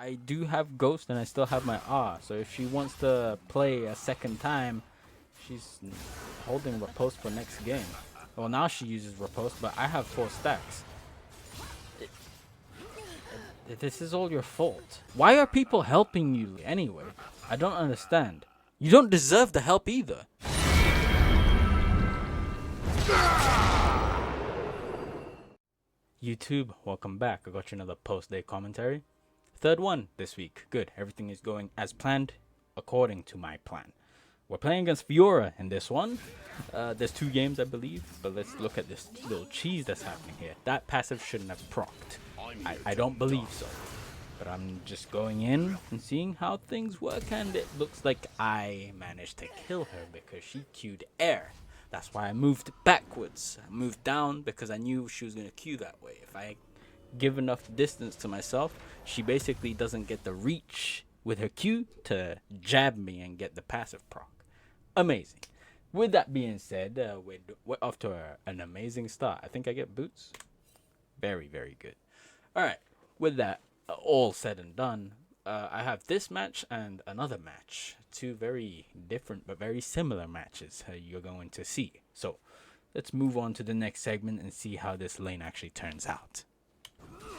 I do have Ghost and I still have my R. So if she wants to play a second time, she's holding Riposte for next game. Well, now she uses Riposte, but I have 4 stacks. This is all your fault. Why are people helping you anyway? I don't understand. You don't deserve the help either. YouTube, welcome back. I got you another post-day commentary. Third one this week. Good. Everything is going as planned, according to my plan. We're playing against Fiora in this one. There's 2 games, I believe, but let's look at this little cheese that's happening here. That passive shouldn't have procced. I don't believe so. But I'm just going in and seeing how things work, and it looks like I managed to kill her because she queued air. That's why I moved backwards. I moved down because I knew she was going to queue that way. If I give enough distance to myself, she basically doesn't get the reach with her Q to jab me and get the passive proc. Amazing. With that being said, we're off to an amazing start. I think I get boots. Very, very good. All right. With that all said and done, I have this match and another match. 2 very different but very similar matches you're going to see. So let's move on to the next segment and see how this lane actually turns out.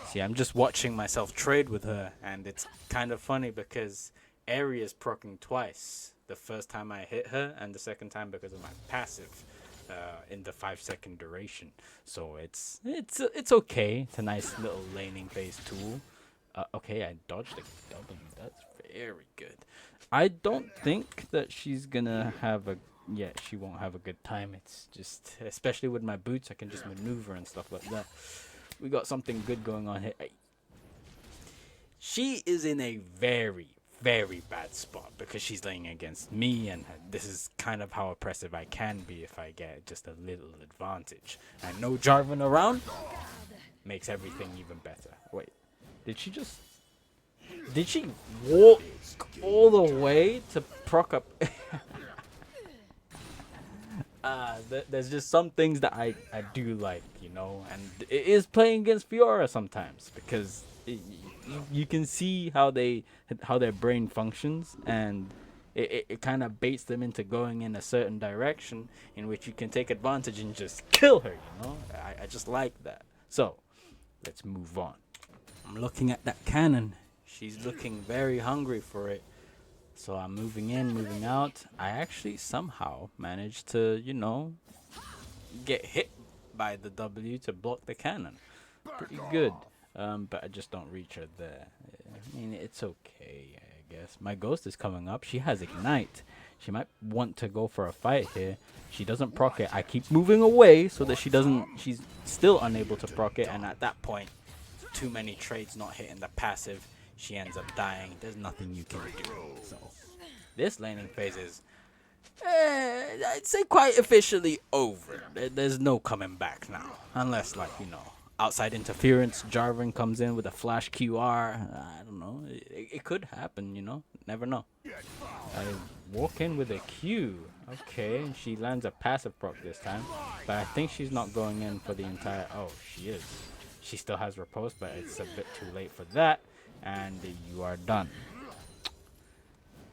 See, I'm just watching myself trade with her, and it's kind of funny because Aerie is proccing twice. The first time I hit her, and the second time because of my passive in the 5-second duration. So it's okay. It's a nice little laning phase tool. Okay, I dodged a W. That's very good. I don't think that she's gonna have a... Yeah, she won't have a good time. It's just... Especially with my boots, I can just maneuver and stuff like that. We got something good going on here. She is in a very, very bad spot because she's laying against me, and this is kind of how oppressive I can be if I get just a little advantage. And no Jarvan around makes everything even better. Wait. Did she walk all the way to proc up? There's just some things that I do like, you know, and it is playing against Fiora sometimes because you can see how their brain functions, and it kind of baits them into going in a certain direction in which you can take advantage and just kill her, you know. I just like that. So let's move on. I'm looking at that cannon. She's looking very hungry for it. So I'm moving in, moving out. I actually somehow managed to, you know, get hit by the W to block the cannon. Pretty good. But I just don't reach her there. I mean, it's okay, I guess. My ghost is coming up. She has ignite. She might want to go for a fight here. She doesn't proc it. I keep moving away so that she's still unable to proc it. And at that point, too many trades not hitting the passive, she ends up dying. There's nothing you can do. So this laning phase is, I'd say, quite officially over. There's no coming back now, unless, like, you know, outside interference, Jarvan comes in with a flash QR. I don't know. It could happen, you know. Never know. I walk in with a Q. Okay, she lands a passive proc this time, but I think she's not going in for the entire... Oh, she is. She still has riposte, but it's a bit too late for that. And you are done.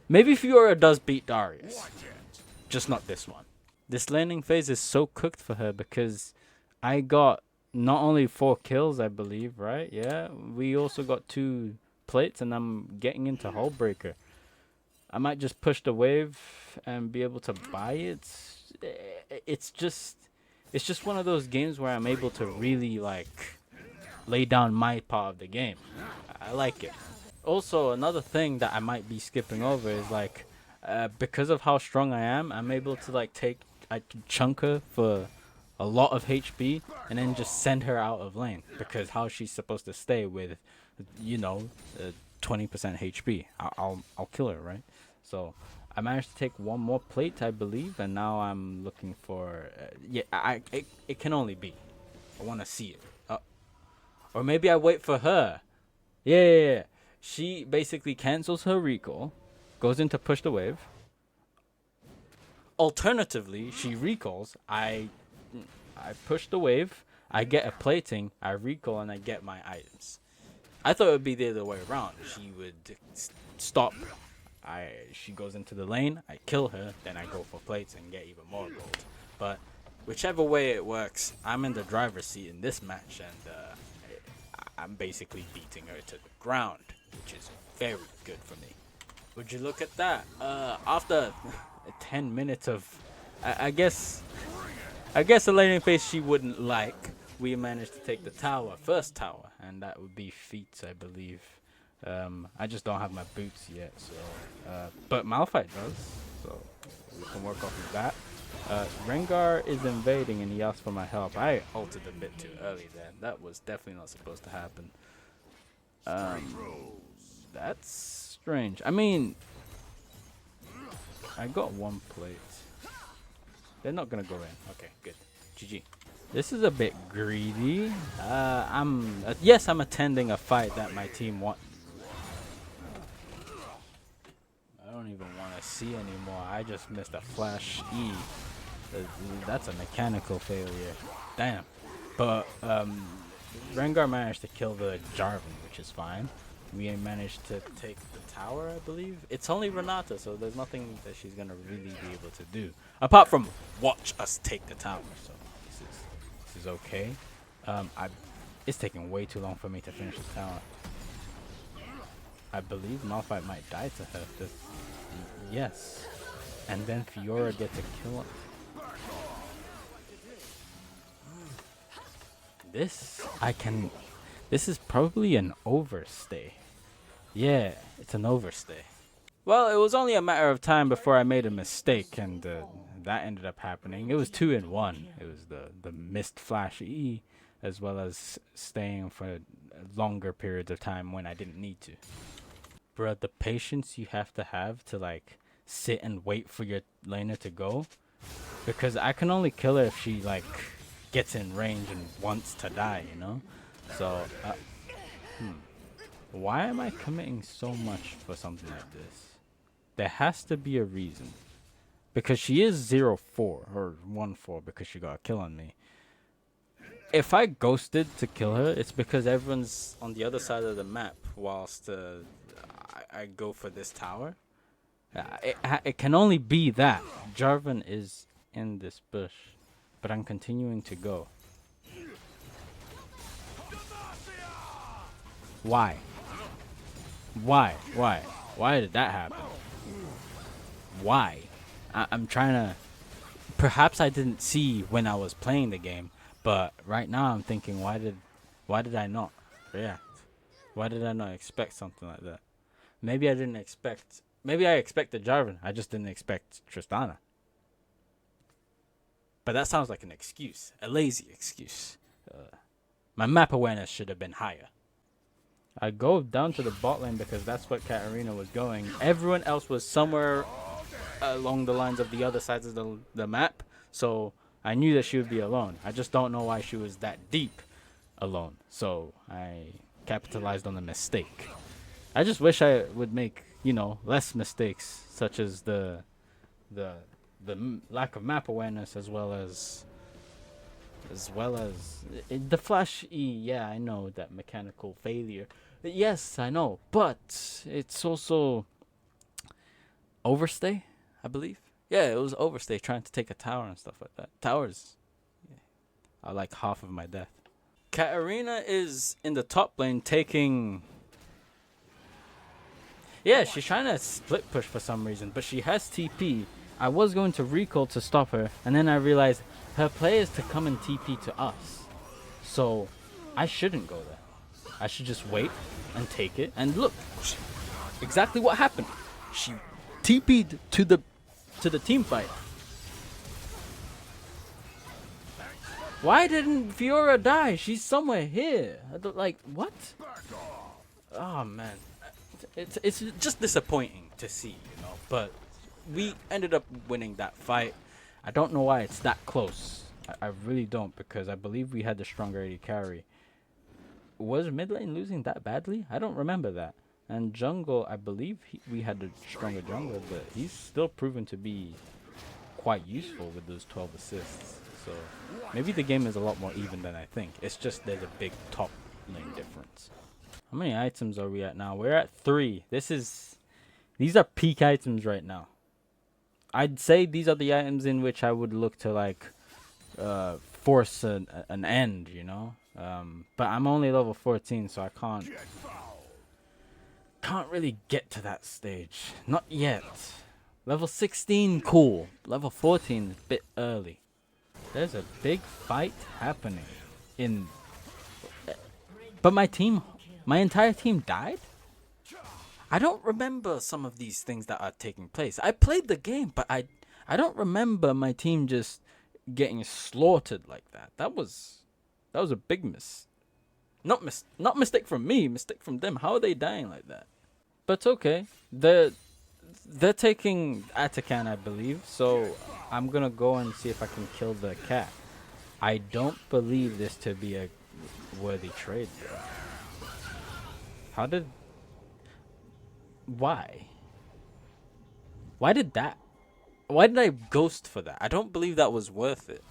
Maybe Fiora does beat Darius. Just not this one. This laning phase is so cooked for her because I got not only 4 kills, I believe, right? Yeah, we also got 2 plates, and I'm getting into Hullbreaker. I might just push the wave and be able to buy it. It's just one of those games where I'm able to really, like, lay down my part of the game. I like it. Also, another thing that I might be skipping over is, like, because of how strong I am, I'm able to, like, I can chunk her for a lot of HP and then just send her out of lane, because how she's supposed to stay with, you know, 20% HP. I'll kill her, right? So I managed to take 1 more plate, I believe, and now I'm looking for it can only be. I want to see it. Or maybe I wait for her. Yeah. She basically cancels her recall, goes in to push the wave. Alternatively, she recalls. I push the wave. I get a plating. I recall and I get my items. I thought it would be the other way around. She would stop. She goes into the lane, I kill her, then I go for plates and get even more gold. But whichever way it works, I'm in the driver's seat in this match, and I'm basically beating her to the ground, which is very good for me. Would you look at that? After 10 minutes of, I guess a laning phase she wouldn't like, we managed to take the tower, first tower, and that would be feats, I believe. I just don't have my boots yet, so but Malphite does, so we can work off of that. Rengar is invading and he asked for my help. I ulted a bit too early there. That was definitely not supposed to happen. That's strange. I mean, I got one plate. They're not gonna go in. Okay, good. GG. This is a bit greedy. Yes, I'm attending a fight that my team wants. I don't even want to see anymore. I just missed a flash E. That's a mechanical failure. Damn. But Rengar managed to kill the Jarvan, which is fine. We managed to take the tower, I believe. It's only Renata, so there's nothing that she's gonna really be able to do apart from watch us take the tower. So this is okay. It's taking way too long for me to finish the tower. I believe Malphite might die to her. Yes. And then Fiora gets a kill. This is probably an overstay. Yeah, it's an overstay. Well, it was only a matter of time before I made a mistake, and that ended up happening. It was 2 in 1. It was the missed flash E, as well as staying for longer periods of time when I didn't need to. Bruh, the patience you have to like sit and wait for your laner to go, because I can only kill her if she like gets in range and wants to die, you know. So why am I committing so much for something like this? There has to be a reason, because she is 0-4 or 1-4 because she got a kill on me. If I ghosted to kill her, it's because everyone's on the other side of the map whilst I go for this tower. It can only be that Jarvan is in this bush, but I'm continuing to go. Why? Why did that happen? Why? I'm trying to... Perhaps I didn't see when I was playing the game, but right now I'm thinking, why did I not react? Why did I not expect something like that? Maybe I didn't expect... Maybe I expected Jarvan. I just didn't expect Tristana. But that sounds like an excuse. A lazy excuse. My map awareness should have been higher. I go down to the bot lane because that's what Katarina was going. Everyone else was somewhere along the lines of the other sides of the map. So I knew that she would be alone. I just don't know why she was that deep alone. So I capitalized on the mistake. I just wish I would make, you know, less mistakes, such as the lack of map awareness, as well as the flash E. Yeah, I know that mechanical failure. Yes, I know, but it's also overstay, I believe. Yeah, it was overstay trying to take a tower and stuff like that. Towers are like half of my death. Katarina is in the top lane taking... Yeah, she's trying to split push for some reason, but she has TP. I was going to recall to stop her, and then I realized her play is to come and TP to us. So I shouldn't go there. I should just wait and take it. And look, exactly what happened. She TP'd to the team fight. Why didn't Fiora die? She's somewhere here. I don't, like, what? Oh man, it's just disappointing to see, you know. But we ended up winning that fight. I don't know why it's that close. I really don't, because I believe we had the stronger AD carry. Was mid lane losing that badly? I don't remember that. And jungle, I believe we had the stronger jungler, but he's still proven to be quite useful with those 12 assists. So maybe the game is a lot more even than I think. It's just there's a big top lane difference. How many items are we at now? We're at 3. These are peak items right now. I'd say these are the items in which I would look to like force an end, you know. But I'm only level 14, so I can't really get to that stage. Not yet. Level 16, cool. Level 14 is a bit early. There's a big fight happening in. But my entire team died? I don't remember some of these things that are taking place. I played the game, but I don't remember my team just getting slaughtered like that. That was a big not mistake from me, mistake from them. How are they dying like that? But it's okay. They're taking Atakan, I believe. So I'm gonna go and see if I can kill the cat. I don't believe this to be a worthy trade, though. Why? Why did I ghost for that? I don't believe that was worth it.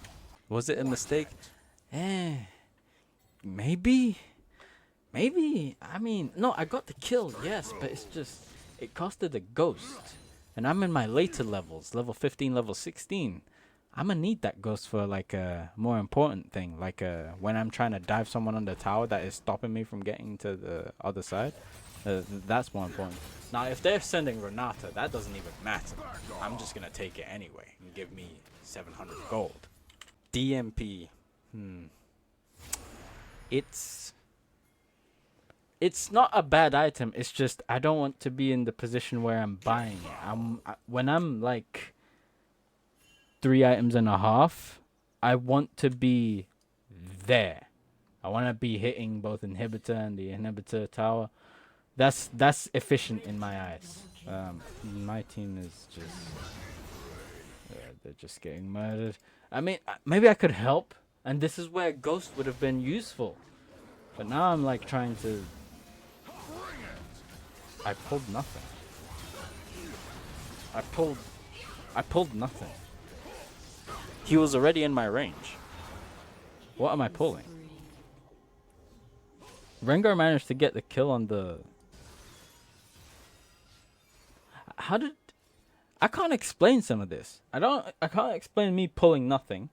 Was it a mistake? Maybe. I mean, no, I got the kill, yes, but it's just, it costed a ghost. And I'm in my later levels, level 15, level 16. I'm gonna need that ghost for like a more important thing, like when I'm trying to dive someone on the tower that is stopping me from getting to the other side. That's more important. Now, if they're sending Renata, that doesn't even matter. I'm just gonna take it anyway and give me 700 gold. DMP. It's not a bad item. It's just I don't want to be in the position where I'm buying it. When I'm like 3 items and a half, I want to be there. I want to be hitting both inhibitor and the inhibitor tower. That's efficient in my eyes. My team is just they're just getting murdered. I mean, maybe I could help, and this is where Ghost would have been useful. But now I'm like trying to. I pulled nothing. I pulled nothing. He was already in my range. What am I pulling? Rengar managed to get the kill on the. I can't explain some of this. I can't explain me pulling nothing.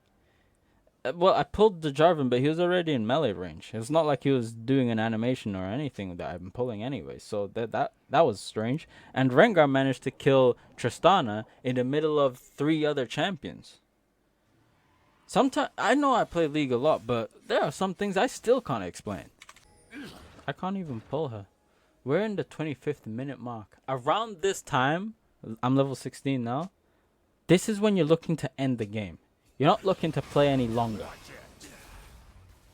Well, I pulled the Jarvan, but he was already in melee range. It's not like he was doing an animation or anything that I'm pulling anyway. So that was strange. And Rengar managed to kill Tristana in the middle of 3 other champions. Sometimes I know I play League a lot, but there are some things I still can't explain. I can't even pull her. We're in the 25th minute mark. Around this time, I'm level 16 now. This is when you're looking to end the game. You're not looking to play any longer.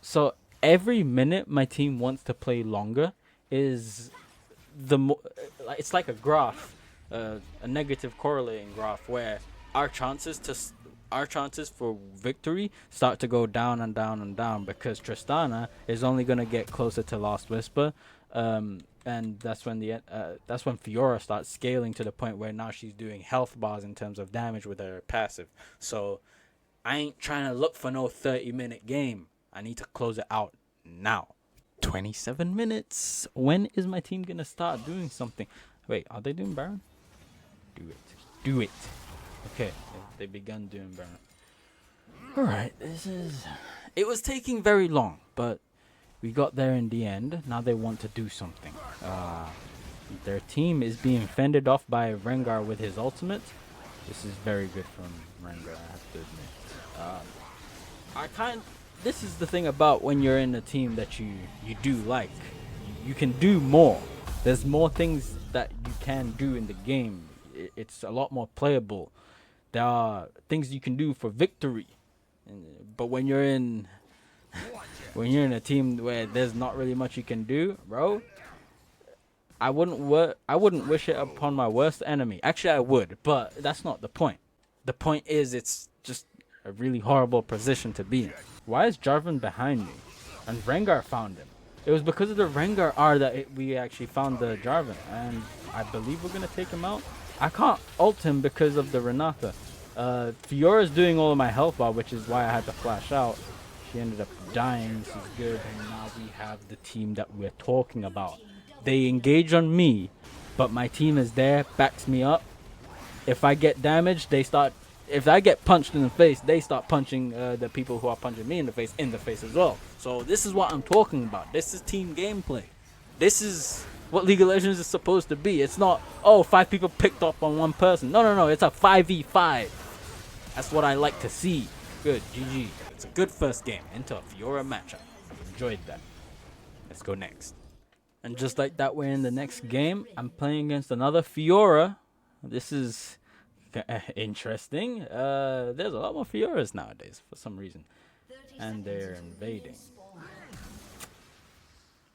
So every minute my team wants to play longer is it's like a graph, a negative correlating graph where our chances for victory start to go down and down and down because Tristana is only gonna get closer to Last Whisper, and that's when Fiora starts scaling to the point where now she's doing health bars in terms of damage with her passive. So I ain't trying to look for no 30-minute game. I need to close it out now. 27 minutes. When is my team gonna start doing something? Wait, are they doing Baron? Do it. Okay, they begun doing Baron. Alright, it was taking very long, but we got there in the end. Now they want to do something. Their team is being fended off by Rengar with his ultimate. This is very good from Rengar, I have to admit. This is the thing about when you're in a team that you do like. You can do more. There's more things that you can do in the game. It's a lot more playable. There are things you can do for victory. But when you're in a team where there's not really much you can do, bro, I wouldn't wish it upon my worst enemy. Actually, I would, but that's not the point. The point is it's just a really horrible position to be in. Why is Jarvan behind me? And Rengar found him. It was because of the Rengar R that we actually found the Jarvan. And I believe we're going to take him out. I can't ult him because of the Renata. Fiora's doing all of my health bar, which is why I had to flash out. She ended up dying. This is good. And now we have the team that we're talking about. They engage on me, but my team is there, backs me up. If I get damaged, they start. If I get punched in the face, they start punching the people who are punching me in the face as well. So this is what I'm talking about. This is team gameplay. This is what League of Legends is supposed to be. It's not, oh, 5 people picked up on one person. No. It's a 5v5. That's what I like to see. Good, GG. It's a good first game into a Fiora matchup. I've enjoyed that. Let's go next. And just like that, we're in the next game. I'm playing against another Fiora. This is interesting. There's a lot more Fioras nowadays for some reason. And they're invading.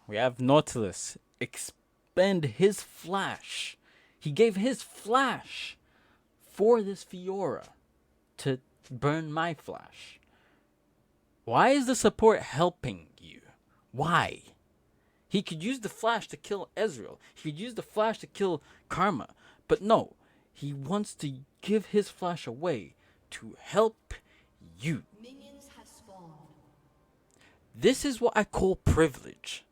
We have Nautilus expend his flash. He gave his flash for this Fiora to burn my flash. Why is the support helping you? Why? He could use the flash to kill Ezreal. He could use the flash to kill Karma. But no, he wants to give his flash away to help you. This is what I call privilege.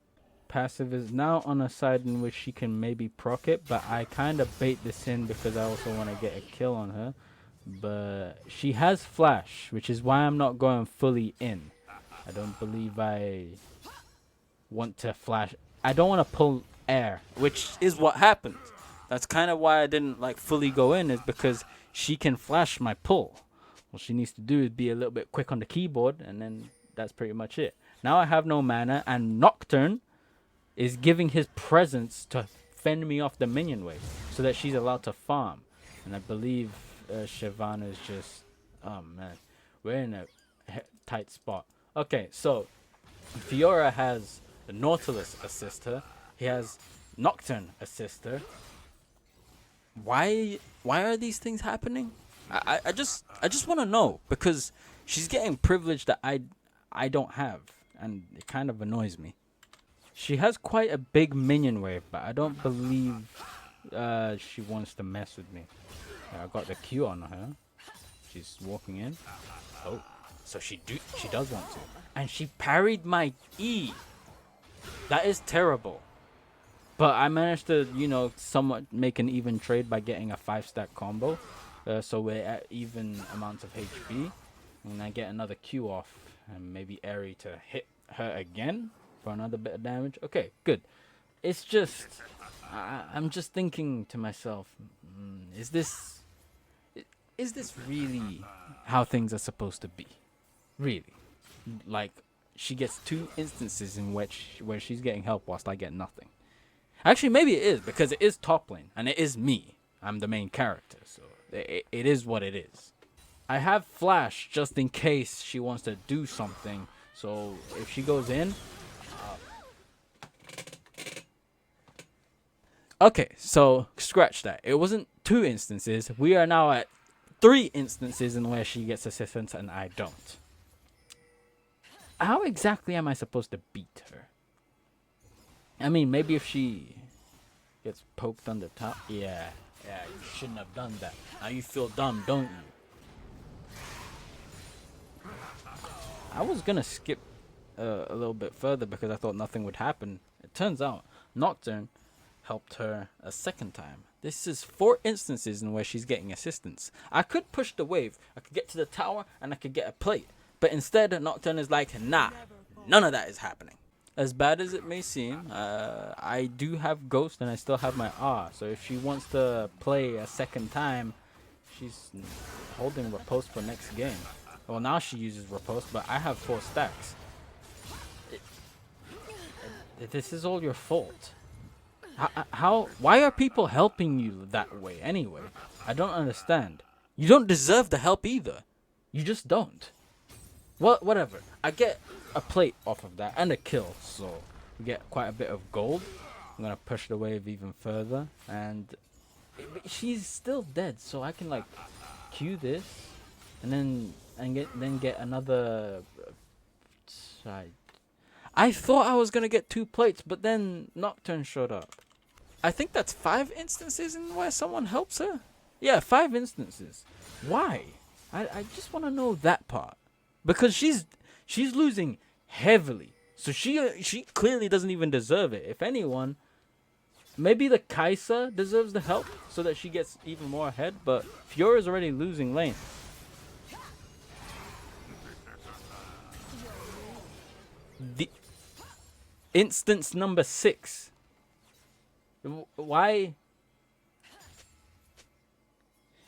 Passive is now on a side in which she can maybe proc it, but I kind of bait this in because I also want to get a kill on her. But she has flash, which is why I'm not going fully in. I don't believe I want to flash. I don't want to pull air, which is what happens. That's kind of why I didn't like fully go in, is because she can flash my pull. What she needs to do is be a little bit quick on the keyboard, and then that's pretty much it. Now I have no mana, and Nocturne is giving his presence to fend me off the minion wave so that she's allowed to farm. And I believe Shyvana is just... Oh, man. We're in a tight spot. Okay, so Fiora has the Nautilus assist her. He has Nocturne assist her. Why are these things happening? I just want to know, because she's getting privilege that I don't have, and it kind of annoys me. She has quite a big minion wave, but I don't believe she wants to mess with me. I got the Q on her. She's walking in. Oh, so she does want to, and she parried my E. That is terrible. But I managed to, you know, somewhat make an even trade by getting a 5-stack combo. So we're at even amounts of HP. And I get another Q off, and maybe Airy to hit her again for another bit of damage. Okay, good. It's just, I'm just thinking to myself, is this really how things are supposed to be? Really? Like, she gets 2 instances in which where she's getting help whilst I get nothing. Actually, maybe it is, because it is top lane, and it is me. I'm the main character, so it is what it is. I have flash just in case she wants to do something, so if she goes in... Okay, so scratch that. It wasn't 2 instances. We are now at 3 instances in where she gets assistance and I don't. How exactly am I supposed to beat her? I mean, maybe if she gets poked on the top. Yeah, you shouldn't have done that. Now you feel dumb, don't you? I was gonna skip a little bit further because I thought nothing would happen. It turns out Nocturne helped her a second time. This is 4 instances in where she's getting assistance. I could push the wave. I could get to the tower and I could get a plate. But instead, Nocturne is like, nah, none of that is happening. As bad as it may seem, I do have Ghost and I still have my R. So if she wants to play a second time, she's holding Riposte for next game. Well, now she uses Riposte, but I have 4 stacks. This is all your fault. Why are people helping you that way anyway? I don't understand. You don't deserve the help either. You just don't. Well, whatever. I get a plate off of that and a kill, so we get quite a bit of gold. I'm gonna push the wave even further, and she's still dead, so I can like Q this and then get another side. I thought I was gonna get 2 plates, but then Nocturne showed up. I think that's 5 instances in where someone helps her. Yeah, 5 instances. Why? I just want to know that part, because she's losing heavily. So she clearly doesn't even deserve it. If anyone, maybe the Kai'Sa deserves the help so that she gets even more ahead. But Fiora's already losing lane. The instance number 6. Why?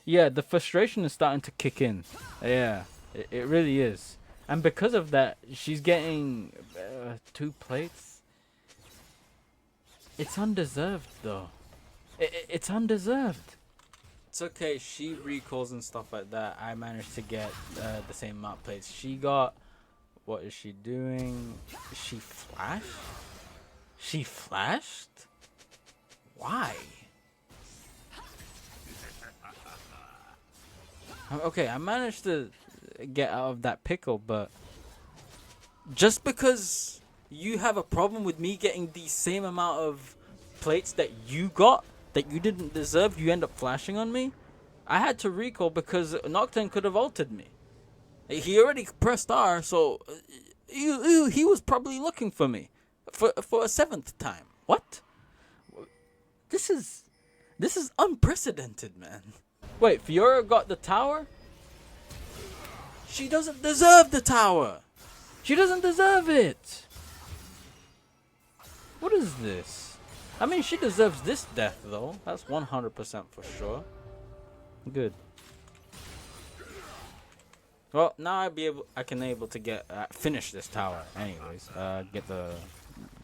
Yeah, the frustration is starting to kick in. Yeah, it really is. And because of that, she's getting 2 plates. It's undeserved, though. It's undeserved. It's okay. She recalls and stuff like that. I managed to get the same amount of plates. She got... What is she doing? She flashed? She flashed? Why? Okay, I managed to get out of that pickle, but just because you have a problem with me getting the same amount of plates that you got, that you didn't deserve, you end up flashing on me? I had to recall because Nocturne could have ulted me. He already pressed R, so he was probably looking for me for a 7th time. What? This is unprecedented, man. Wait, Fiora got the tower? She doesn't deserve the tower. She doesn't deserve it. What is this? I mean, she deserves this death, though. That's 100% for sure. Good. Well, now I can able to get finish this tower. Anyways, get the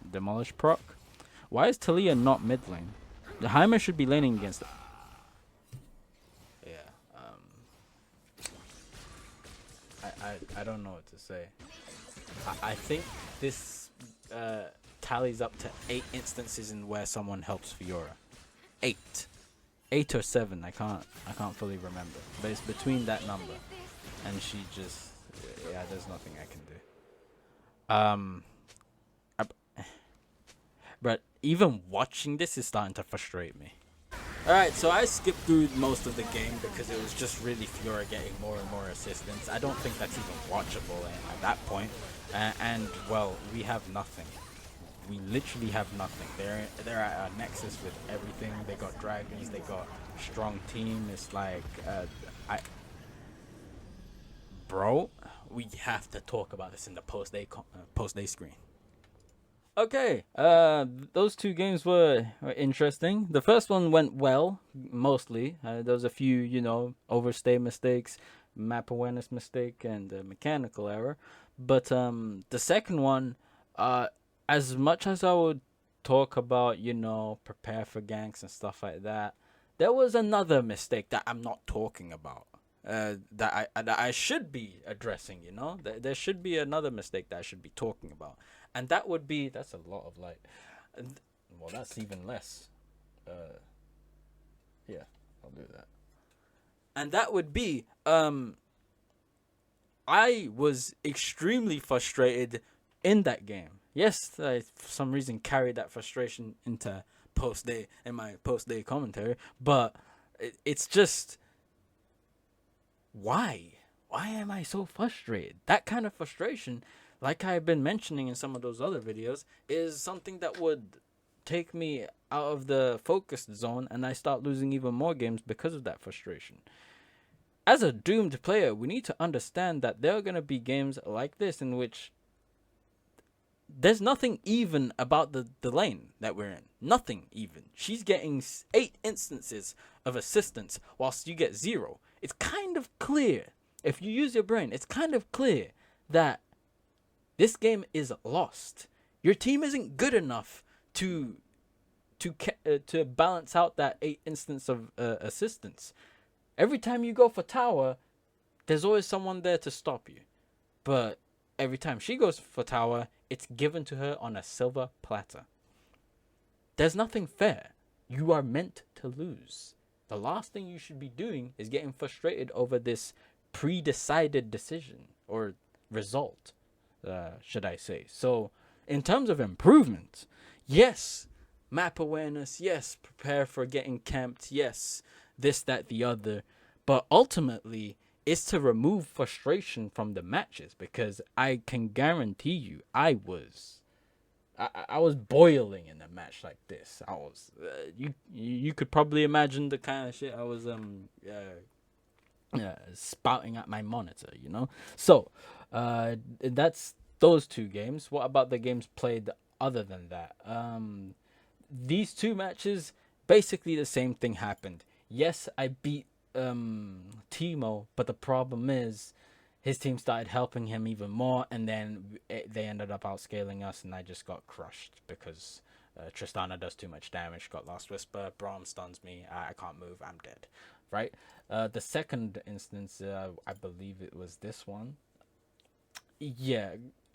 demolish proc. Why is Talia not mid lane? The Heimer should be laning against it. Yeah. I don't know what to say. I think this tallies up to 8 instances in where someone helps Fiora. 8 or 7. I can't fully remember, but it's between that number. And she just, yeah, there's nothing I can do. But even watching this is starting to frustrate me. Alright, so I skipped through most of the game because it was just really Fiora getting more and more assistance. I don't think that's even watchable at that point. And well, we have nothing. We literally have nothing. They're at a nexus with everything. They got dragons. They got strong team. It's like bro, we have to talk about this in the post-day screen. Okay, those 2 games were interesting. The first one went well, mostly. There was a few, you know, overstay mistakes, map awareness mistake, and mechanical error. But the second one, as much as I would talk about, you know, prepare for ganks and stuff like that, there was another mistake that I'm not talking about. That I should be addressing, you know. There should be another mistake that I should be talking about, and that would be, that's a lot of light. Well, that's even less. Yeah, I'll do that. And that would be I was extremely frustrated in that game. Yes, I for some reason carried that frustration into my post-day commentary, but it's just, why am I so frustrated? That kind of frustration, like I've been mentioning in some of those other videos, is something that would take me out of the focused zone, and I start losing even more games because of that frustration. As a doomed player, we need to understand that there are going to be games like this in which there's nothing even about the lane that we're in. Nothing even. She's getting 8 instances of assistance whilst you get 0. It's kind of clear, if you use your brain, it's kind of clear that this game is lost. Your team isn't good enough to balance out that 8 instance of assistance. Every time you go for tower, there's always someone there to stop you. But every time she goes for tower, it's given to her on a silver platter. There's nothing fair. You are meant to lose. The last thing you should be doing is getting frustrated over this pre-decided decision or result, should I say. So, in terms of improvement, yes, map awareness, yes, prepare for getting camped, yes, this, that, the other. But ultimately, is to remove frustration from the matches, because I can guarantee you I was boiling in a match like this. I was you could probably imagine the kind of shit I was spouting at my monitor, you know. So that's those two games. What about the games played other than that? These two matches, basically the same thing happened. Yes, I beat Timo, but the problem is his team started helping him even more, and then they ended up outscaling us, and I just got crushed because Tristana does too much damage. Got Last Whisper, Braum stuns me, I can't move, I'm dead. Right? The second instance, I believe it was this one. Yeah,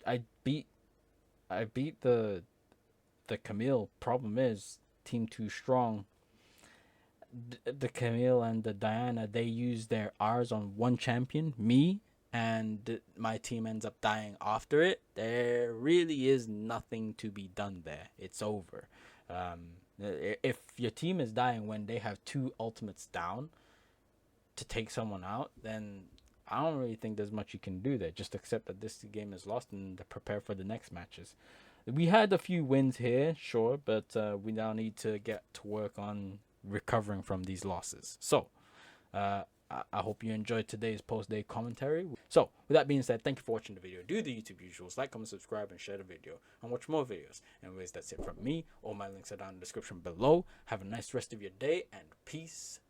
I beat the Camille. Problem is, team too strong. The Camille and the Diana, they use their R's on one champion, me, and my team ends up dying after it. There really is nothing to be done there. It's over. If your team is dying when they have two ultimates down to take someone out, then I don't really think there's much you can do there. Just accept that this game is lost and prepare for the next matches. We had a few wins here, sure, but we now need to get to work on recovering from these losses. So, I hope you enjoyed today's post-day commentary. So, with that being said, thank you for watching the video. Do the YouTube usuals, like, comment, subscribe, and share the video, and watch more videos. Anyways, that's it from me. All my links are down in the description below. Have a nice rest of your day, and peace